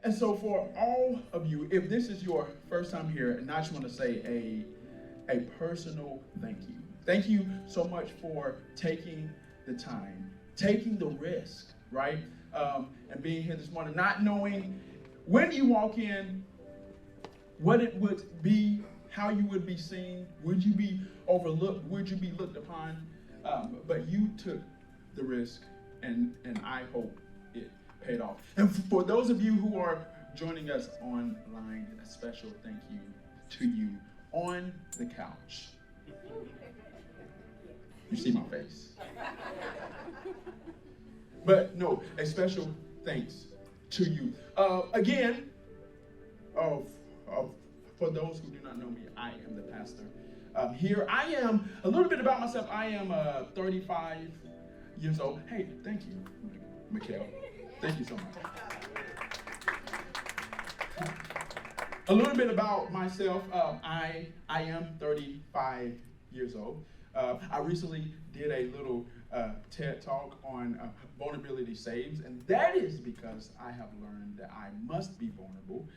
And so for all of you, if this is your first time here, and I just want to say a personal thank you. Thank you so much for taking the time, taking the risk, right? And being here this morning, not knowing when you walk in, what it would be, how you would be seen, would you be overlooked, would you be looked upon? But you took the risk, and I hope it paid off. And for those of you who are joining us online, a special thank you to you on the couch. You see my face. But no, a special thanks to you. Again, for those who do not know me, I am the pastor. Here, I am, a little bit about myself, I am 35 years old. Hey, thank you, Mikhail. Thank you so much. A little bit about myself, I am 35 years old. I recently did a little TED Talk on vulnerability saves, and that is because I have learned that I must be vulnerable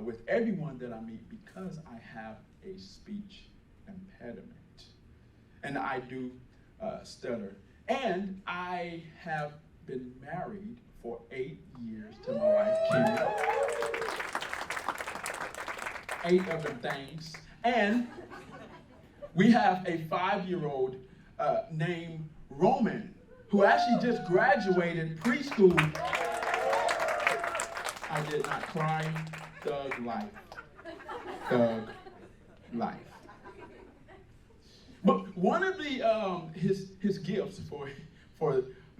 with everyone that I meet because I have a speech impediment. And I do stutter. And I have been married for 8 years to my wife, Kim. 8 of them things. And we have a 5-year-old named Roman, who actually just graduated preschool. I did not cry. Thug life. Thug life. But one of the his gifts for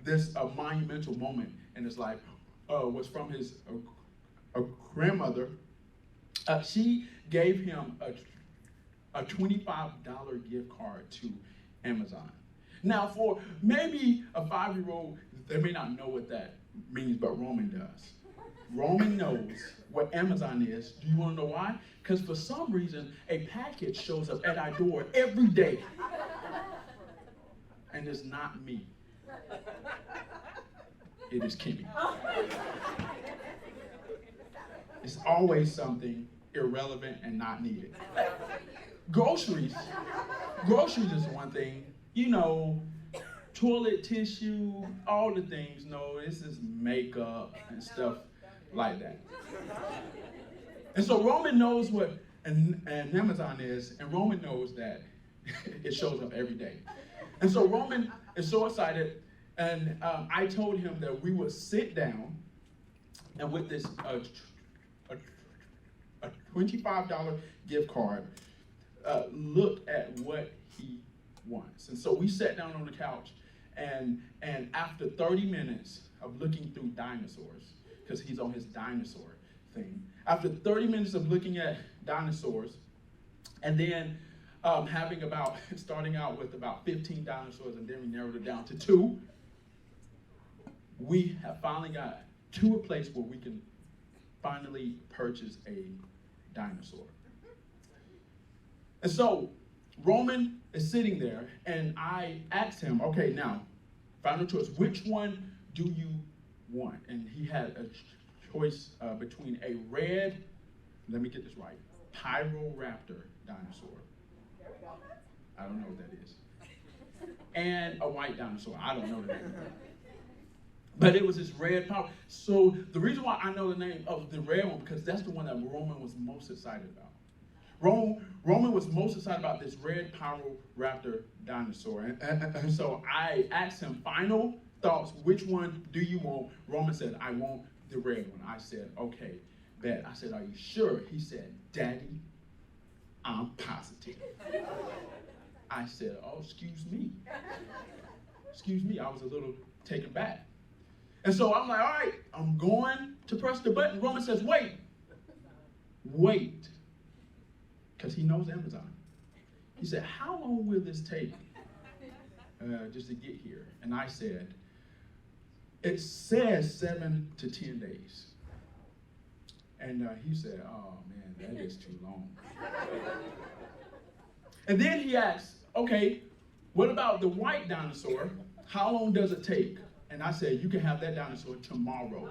this monumental moment in his life was from his grandmother. She gave him a $25 gift card to Amazon. Now, for maybe a 5-year-old, they may not know what that means, but Roman does. Roman knows what Amazon is. Do you want to know why? Because for some reason, a package shows up at our door every day. And it's not me. It is Kimmy. It's always something irrelevant and not needed. Groceries is one thing. You know, toilet tissue, all the things. No, this is makeup and stuff like that. And so Roman knows what an Amazon is, and Roman knows that it shows up every day. And so Roman is so excited, and I told him that we would sit down, and with this a $25 gift card, look at what he wants. And so we sat down on the couch, and after 30 minutes of looking through dinosaurs, because he's on his dinosaur thing, after 30 minutes of looking at dinosaurs, and then starting out with about 15 dinosaurs, and then we narrowed it down to 2, we have finally got to a place where we can finally purchase a dinosaur. And so Roman is sitting there, and I asked him, okay, now, final choice, which one do you want? And he had a choice between a red, let me get this right, Pyroraptor dinosaur. I don't know what that is. And a white dinosaur. I don't know the name of that. But it was this red power. So the reason why I know the name of the red one, because that's the one that Roman was most excited about. Roman was most excited about this red Pyroraptor dinosaur. And so I asked him, final thoughts, which one do you want? Roman said, I want the red one. I said, okay, bet. I said, are you sure? He said, Daddy, I'm positive. I said, oh, excuse me. Excuse me, I was a little taken back. And so I'm like, all right, I'm going to press the button. Roman says, wait. Because he knows Amazon. He said, how long will this take just to get here? And I said, it says 7 to 10 days. And he said, oh man, that is too long. And then he asked, okay, what about the white dinosaur? How long does it take? And I said, you can have that dinosaur tomorrow.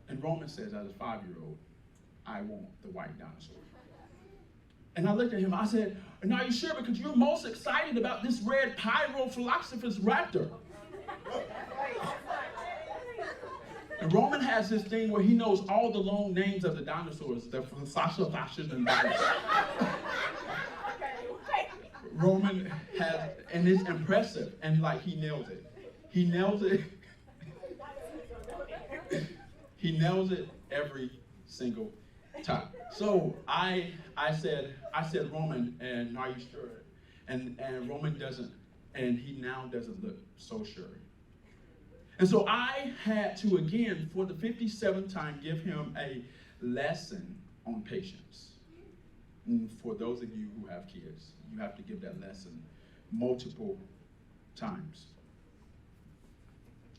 And And Roman says, as a 5-year-old, I want the white dinosaur. And I looked at him, I said, and are you sure? Because you're most excited about this red Pyrophiloxopus raptor. And Roman has this thing where he knows all the long names of the dinosaurs, the Sasha and dinosaurs. Roman has, and it's impressive, and like he nails it. He nails it. He nails it every single time. So I said, Roman, and are you sure? And Roman doesn't, and he now doesn't look so sure. And so I had to, again, for the 57th time, give him a lesson on patience. And for those of you who have kids, you have to give that lesson multiple times.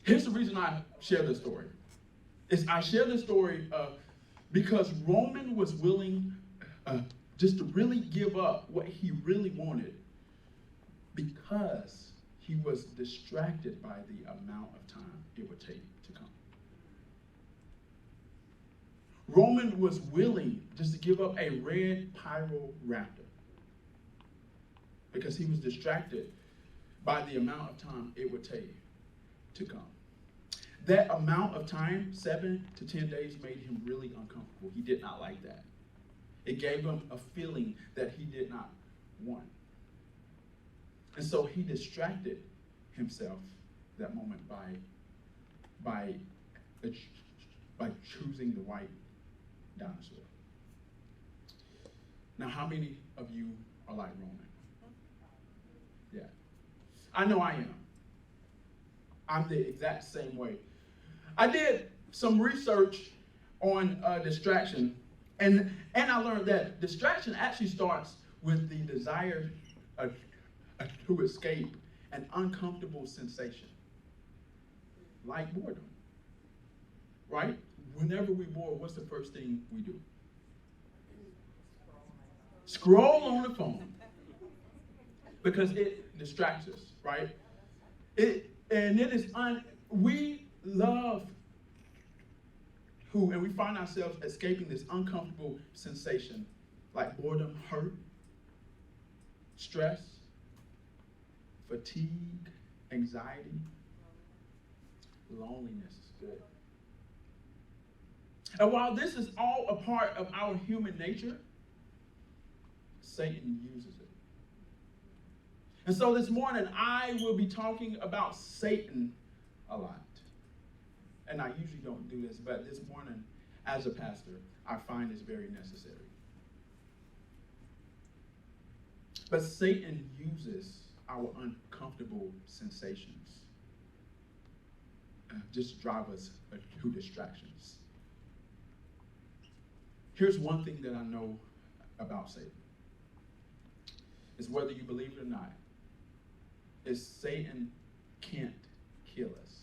Here's the reason I share this story. I share this story because Roman was willing just to really give up what he really wanted because he was distracted by the amount of time it would take to come. Roman was willing just to give up a red Pyroraptor because he was distracted by the amount of time it would take to come. That amount of time, 7 to 10 days, made him really uncomfortable. He did not like that. It gave him a feeling that he did not want. And so he distracted himself that moment by choosing the white dinosaur. Now, how many of you are like Roman? Yeah. I know I am. I'm the exact same way. I did some research on distraction, and I learned that distraction actually starts with the desire to escape an uncomfortable sensation, like boredom, right? Whenever we're bored, what's the first thing we do? Scroll on the phone, because it distracts us, right? We love and we find ourselves escaping this uncomfortable sensation like boredom, hurt, stress, fatigue, anxiety, loneliness is good. And while this is all a part of our human nature, Satan uses it. And so this morning, I will be talking about Satan a lot. And I usually don't do this, but this morning, as a pastor, I find this very necessary. But Satan uses our uncomfortable sensations just to drive us to distractions. Here's one thing that I know about Satan. It's whether you believe it or not, is Satan can't kill us.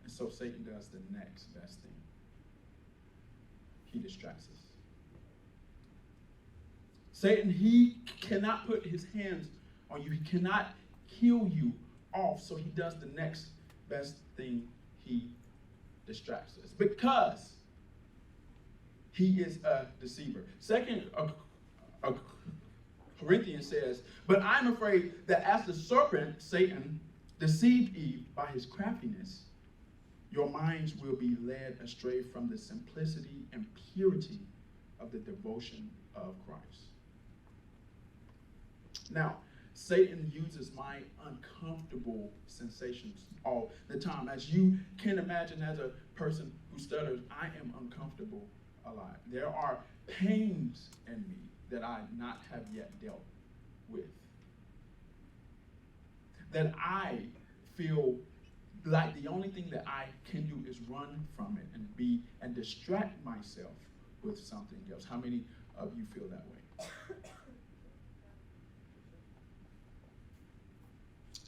And so Satan does the next best thing. He distracts us. Satan, he cannot put his hands on you. He cannot kill you off. So he does the next best thing. He distracts us because he is a deceiver. Second Corinthians says, but I'm afraid that as the serpent, Satan, deceived Eve by his craftiness, your minds will be led astray from the simplicity and purity of the devotion of Christ. Now, Satan uses my uncomfortable sensations all the time. As you can imagine, as a person who stutters, I am uncomfortable a lot. There are pains in me that I not have yet dealt with. That I feel like the only thing that I can do is run from it and distract myself with something else. How many of you feel that way?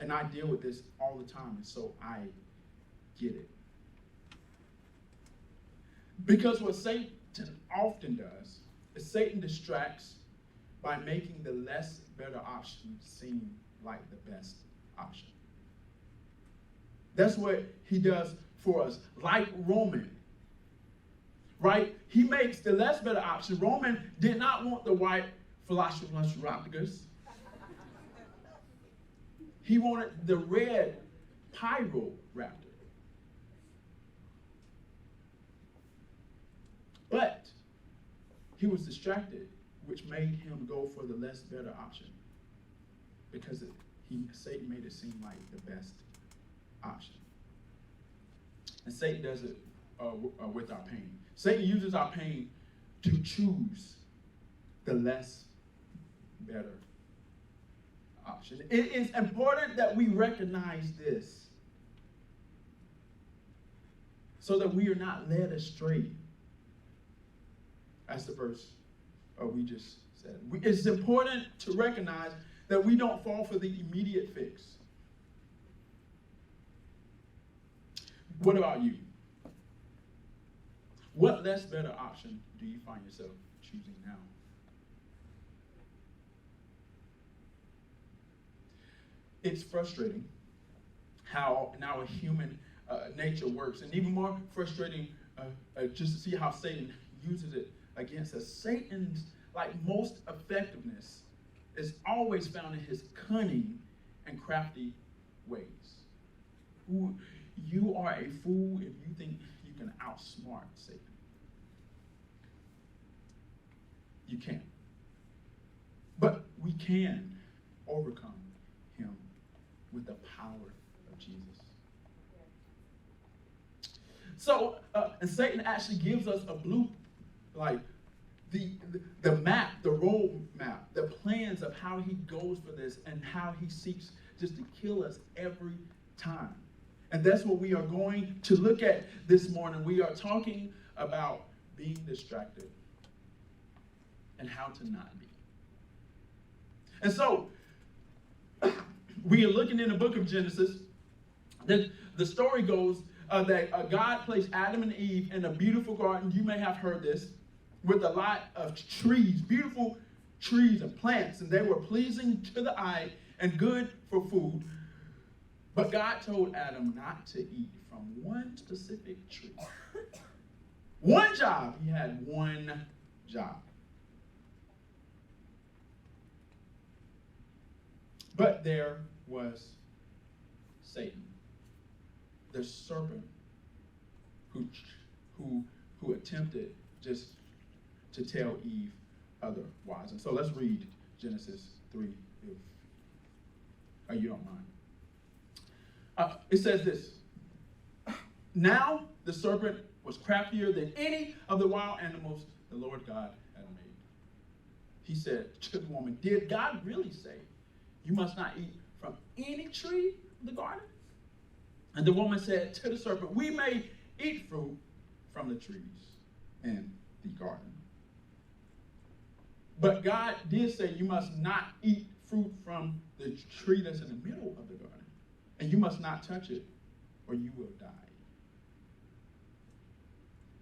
And I deal with this all the time, and so I get it. Because what Satan often does is Satan distracts by making the less better option seem like the best option. That's what he does for us, like Roman. Right? He makes the less better option. Roman did not want the white Velociraptor. He wanted the red Pyroraptor. But he was distracted, which made him go for the less better option. Because Satan made it seem like the best option. And Satan does it with our pain. Satan uses our pain to choose the less better option. It is important that we recognize this so that we are not led astray, as the verse we just said. It's important to recognize that we don't fall for the immediate fix. What about you? What less better option do you find yourself choosing now? It's frustrating how our human nature works, and even more frustrating just to see how Satan uses it against us. Satan's, like most effectiveness, is always found in his cunning and crafty ways. You are a fool if you think you can outsmart Satan. You can't. But we can overcome him with the power of Jesus. So, and Satan actually gives us a blue, like the map, the road map, the plans of how he goes for this and how he seeks just to kill us every time. And that's what we are going to look at this morning. We are talking about being distracted and how to not be. And so, we are looking in the book of Genesis. The story goes that God placed Adam and Eve in a beautiful garden. You may have heard this, with a lot of trees, beautiful trees and plants, and they were pleasing to the eye and good for food. But God told Adam not to eat from one specific tree. One job. He had one job. But there was Satan, the serpent, who attempted just to tell Eve otherwise. And so let's read Genesis 3, if you don't mind. It says this: Now the serpent was craftier than any of the wild animals the Lord God had made. He said to the woman, did God really say, you must not eat from any tree in the garden? And the woman said to the serpent, we may eat fruit from the trees in the garden. But God did say you must not eat fruit from the tree that's in the middle of the garden. And you must not touch it, or you will die.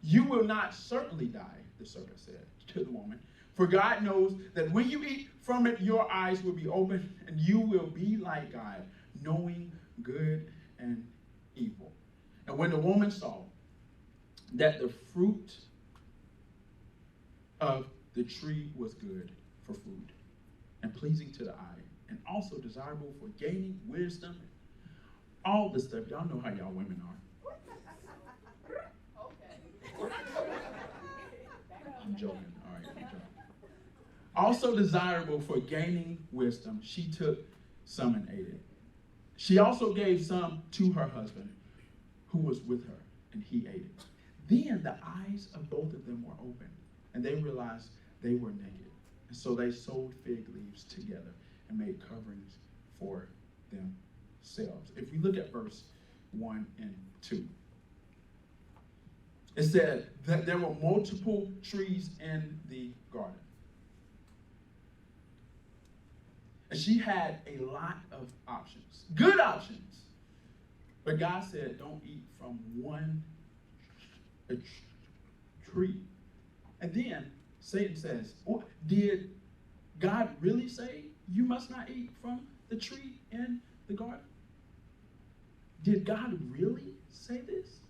You will not certainly die, the serpent said to the woman. For God knows that when you eat from it, your eyes will be open, and you will be like God, knowing good and evil. And when the woman saw that the fruit of the tree was good for food, and pleasing to the eye, and also desirable for gaining wisdom, all this stuff, y'all know how y'all women are. Okay. I'm joking. All right, I'm joking. Also desirable for gaining wisdom, she took some and ate it. She also gave some to her husband, who was with her, and he ate it. Then the eyes of both of them were open, and they realized they were naked. And so they sewed fig leaves together and made coverings for themselves. If we look at verse 1 and 2, it said that there were multiple trees in the garden. And she had a lot of options, good options. But God said, don't eat from one tree. And then Satan says, did God really say you must not eat from the tree in the garden? Did God really say this?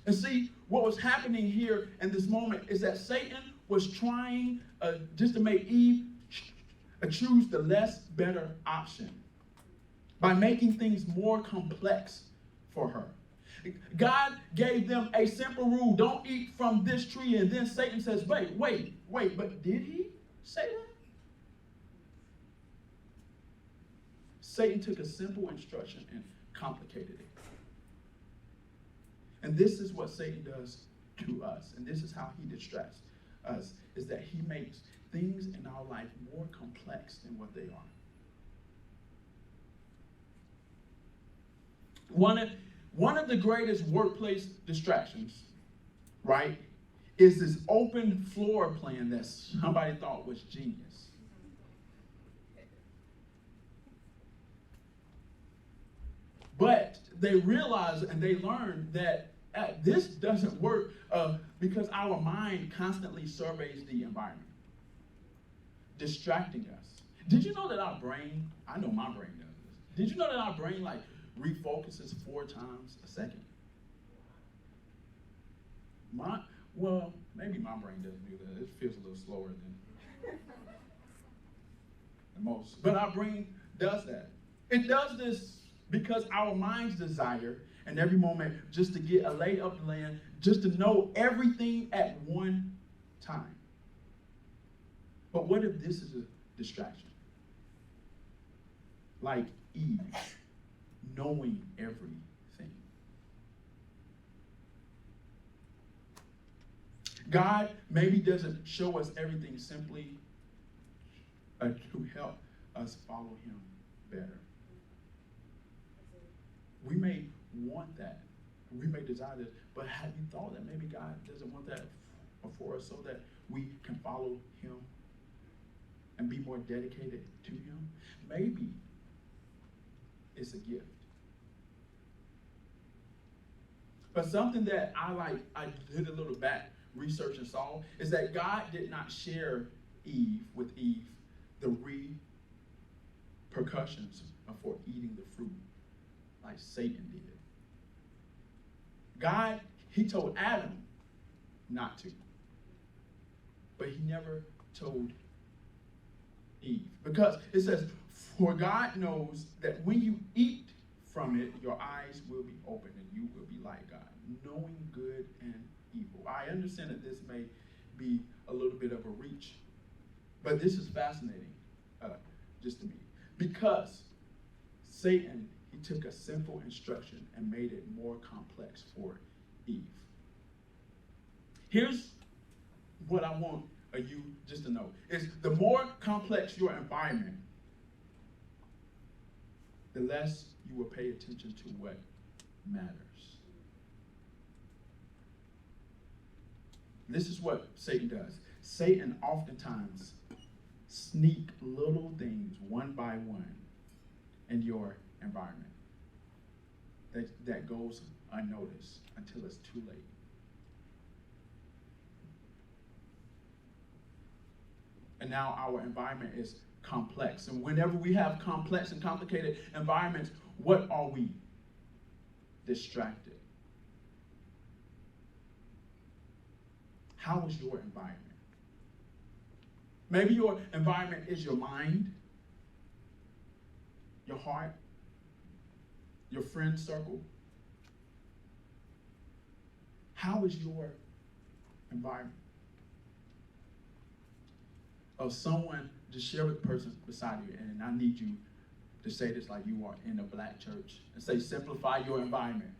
And see, what was happening here in this moment is that Satan was trying just to make Eve choose the less better option by making things more complex for her. God gave them a simple rule: don't eat from this tree. And then Satan says, wait, but did he say that? Satan took a simple instruction and complicated it. And this is what Satan does to us. And this is how he distracts us, is that he makes things in our life more complex than what they are. One of the greatest workplace distractions, right, is this open floor plan that somebody thought was genius. But they realize and they learn that this doesn't work because our mind constantly surveys the environment, distracting us. Did you know that our brain, I know my brain does this, did you know that our brain refocuses 4 times a second? Maybe my brain doesn't do that. It feels a little slower than most. But our brain does that. It does this because our minds desire in every moment just to get a lay of the land, just to know everything at one time. But what if this is a distraction? Like Eve, knowing everything. God maybe doesn't show us everything simply to help us follow him better. We may want that. We may desire this, but have you thought that maybe God doesn't want that for us so that we can follow him and be more dedicated to him? Maybe it's a gift. But something that I did a little back research and saw is that God did not share with Eve the repercussions for eating the fruit like Satan did. God, he told Adam not to, but he never told Eve, because it says, for God knows that when you eat from it, your eyes will be open and you will be like God, knowing good and evil. I understand that this may be a little bit of a reach, but this is fascinating just to me, because Satan, he took a simple instruction and made it more complex for Eve. Here's what I want you just to know, is the more complex your environment, the less you will pay attention to what matters. This is what Satan does. Satan oftentimes sneak little things one by one in your environment that goes unnoticed until it's too late. And now our environment is complex. And whenever we have complex and complicated environments, what are we? Distracted. How is your environment? Maybe your environment is your mind, your heart, your friend circle. How is your environment? Or someone, just share with the person beside you, and I need you to say this like you are in a black church, and say, simplify your environment.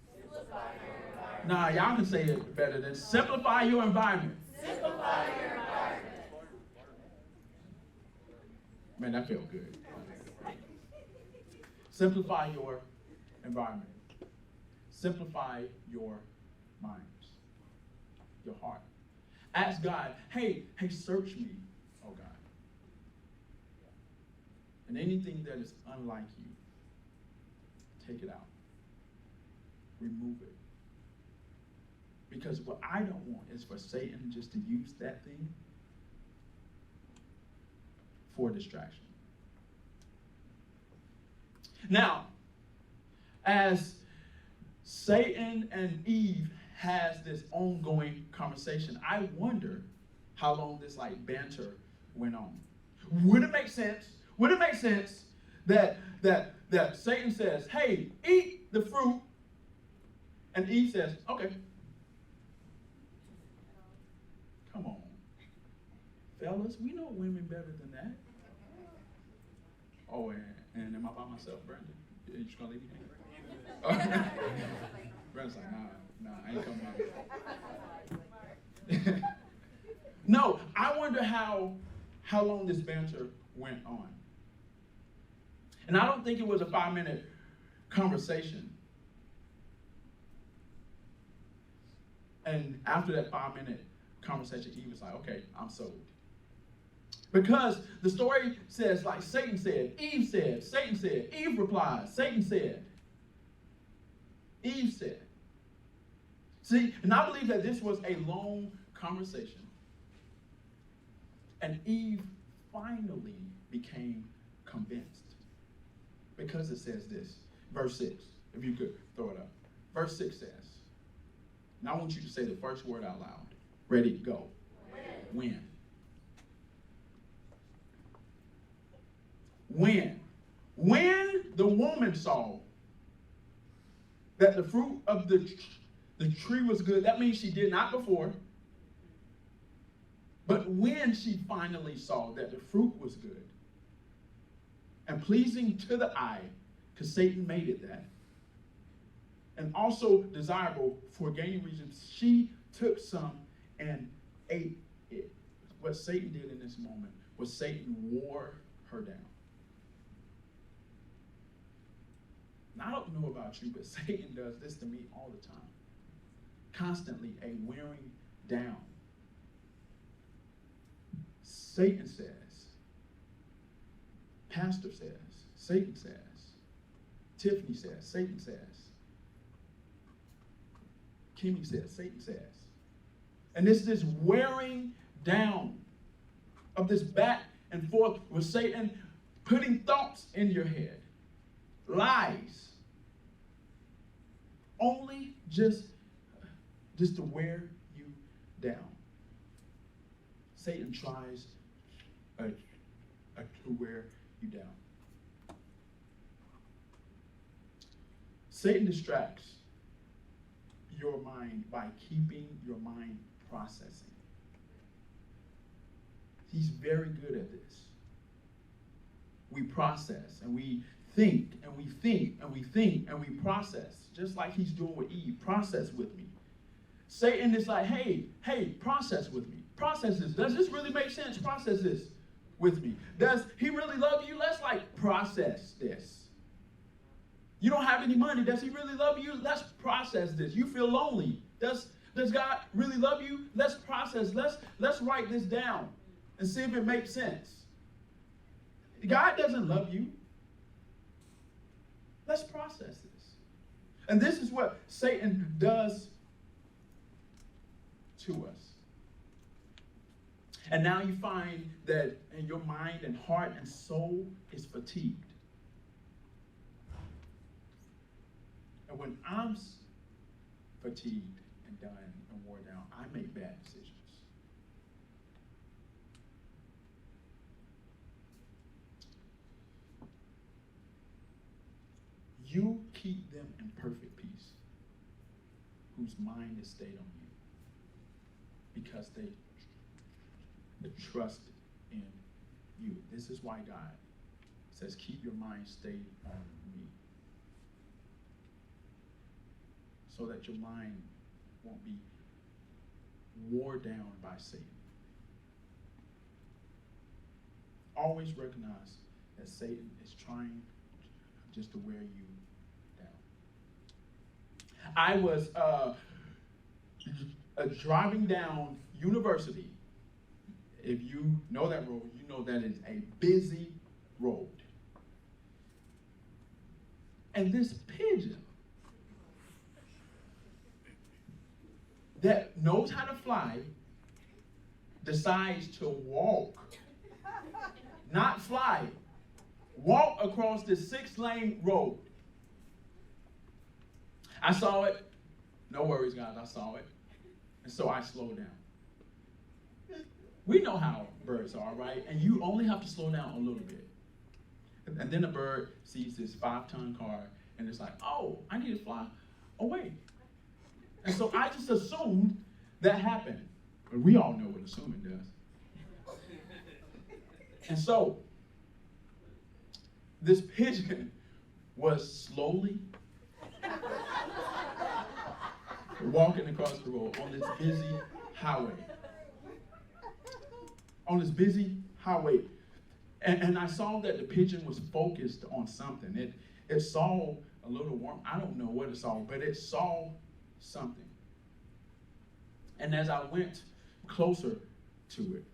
Simplify your environment. Nah, y'all can say it better than simplify your environment. Simplify your environment. Man, that felt good. Simplify your environment. Simplify your minds, your heart. Ask God, hey, search me, oh God. And anything that is unlike you, take it out. Remove it. Because what I don't want is for Satan just to use that thing for distraction. Now, as Satan and Eve has this ongoing conversation. I wonder how long this like banter went on. Would it make sense? Would it make sense that Satan says, "Hey, eat the fruit," and Eve says, "Okay." Come on, fellas, we know women better than that. Oh, and am I by myself, Brandon? You just gonna leave me hanging? Brandon's like, nah, I ain't coming out. No, I wonder how long this banter went on. And I don't think it was a 5-minute conversation. And after that 5-minute conversation, Eve was like, "Okay, I'm sold." Because the story says, like, Satan said, Eve said, Satan said, Eve replied, Satan said, Eve said. See, and I believe that this was a long conversation. And Eve finally became convinced. Because it says this, verse 6, if you could throw it up. Verse 6 says, and I want you to say the first word out loud. Ready, go. When. When the woman saw that the fruit of the tree was good, that means she did not before, but when she finally saw that the fruit was good and pleasing to the eye, because Satan made it that, and also desirable for gaining reasons, she took some and ate it. What Satan did in this moment was Satan wore her down. Now, I don't know about you, but Satan does this to me all the time. Constantly a wearing down. Satan says, Pastor says, Satan says, Tiffany says, Satan says, Kimmy says, Satan says. And it's this wearing down of this back and forth with Satan putting thoughts in your head. Lies. Only just to wear you down. Satan tries to wear you down. Satan distracts your mind by keeping your mind processing. He's very good at this. We process and we think and we think and we think and we process, just like he's doing with Eve. Process with me. Satan is like, hey, process with me. Process this. Does this really make sense? Process this with me. Does he really love you? Let's process this. You don't have any money. Does he really love you? Let's process this. You feel lonely. Does God really love you? Let's process. Let's write this down and see if it makes sense. God doesn't love you. Let's process this. And this is what Satan does to us. And now you find that in your mind and heart and soul is fatigued. And when I'm fatigued and done and worn down, I make bad decisions. You keep them in perfect peace, whose mind is stayed on you, because they trust in you. This is why God says, keep your mind stayed on me, so that your mind won't be worn down by Satan. Always recognize that Satan is trying just to wear you down. I was driving down University. If you know that road, you know that is a busy road. And this pigeon that knows how to fly decides to walk, not fly, walk across this 6-lane road. I saw it No worries, guys, I saw it. And so I slowed down. We know how birds are, right? And you only have to slow down a little bit. And then the bird sees this 5-ton car, and it's like, oh, I need to fly away. And so I just assumed that happened. But we all know what assuming does. And so this pigeon was slowly walking across the road on this busy highway. On this busy highway. And I saw that the pigeon was focused on something. It saw a little worm. I don't know what it saw, but it saw something. And as I went closer to it,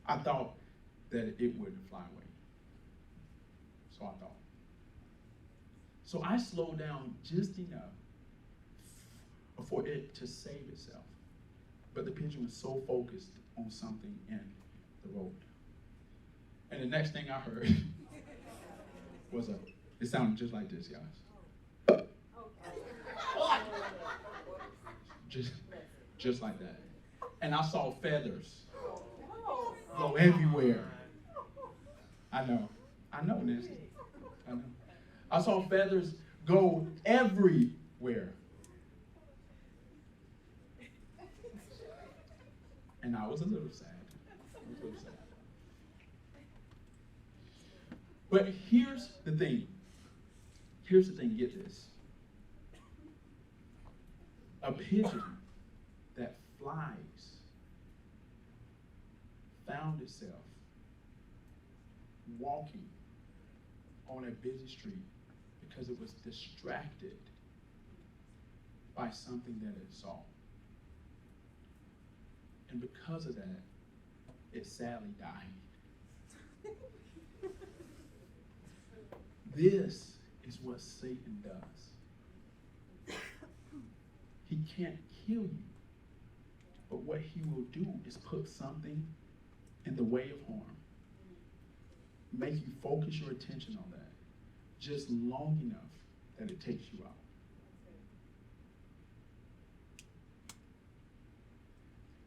I thought that it would fly away. So I thought. So I slowed down just enough for it to save itself. But the pigeon was so focused on something in the road. And the next thing I heard was it sounded just like this, guys. Just like that. And I saw feathers go everywhere. I know, Nancy. I know. I saw feathers go everywhere. And I was a little sad. But here's the thing. Get this. A pigeon that flies found itself walking on a busy street because it was distracted by something that it saw. And because of that, it sadly died. This is what Satan does. He can't kill you, but what he will do is put something in the way of harm. Make you focus your attention on that just long enough that it takes you out.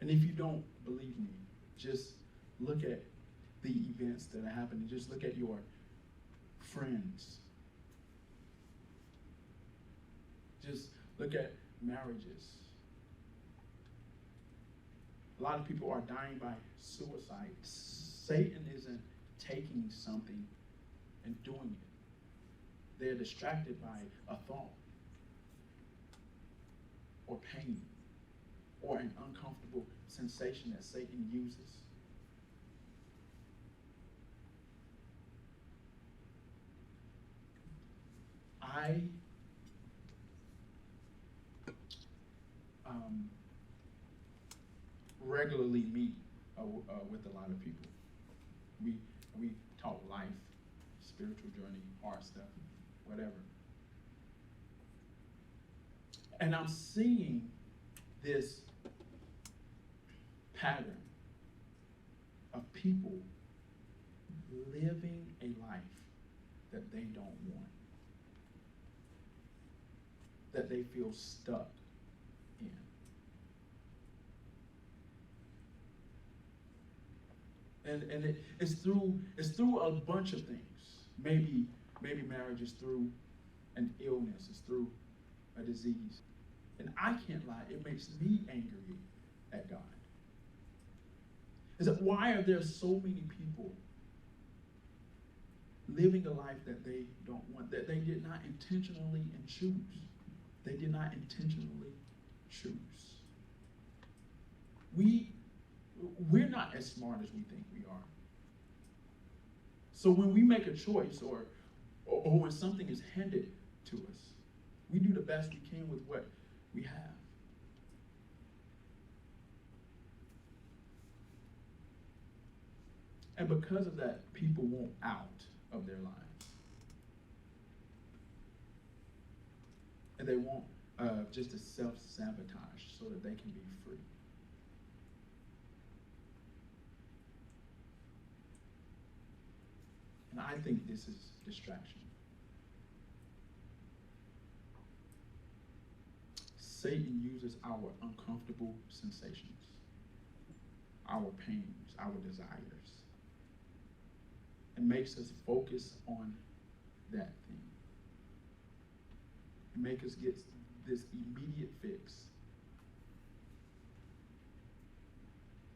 And if you don't believe me, just look at the events that are happening. Just look at your friends. Just look at marriages. A lot of people are dying by suicide. Satan isn't taking something and doing it. They're distracted by a thought or pain or an uncomfortable sensation that Satan uses. I regularly meet with a lot of people. We talk life, spiritual journey, hard stuff, whatever. And I'm seeing this pattern of people living a life that they don't want, that they feel stuck in. And it's through a bunch of things. Maybe marriage is through an illness, it's through a disease. And I can't lie, it makes me angry at God. Is that why are there so many people living a life that they don't want, that they did not intentionally choose? They did not intentionally choose. We're not as smart as we think we are. So when we make a choice or when something is handed to us, we do the best we can with what we have. And because of that, people want out of their lives. And they want just to self-sabotage so that they can be free. And I think this is distraction. Satan uses our uncomfortable sensations, our pains, our desires, and makes us focus on that thing. And make us get this immediate fix.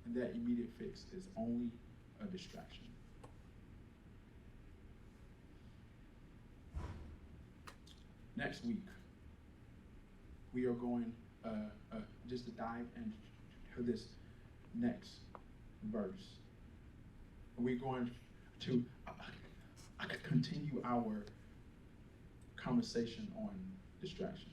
And that immediate fix is only a distraction. Next week, we are going just to dive into this next verse. We're going to continue our conversation on distraction.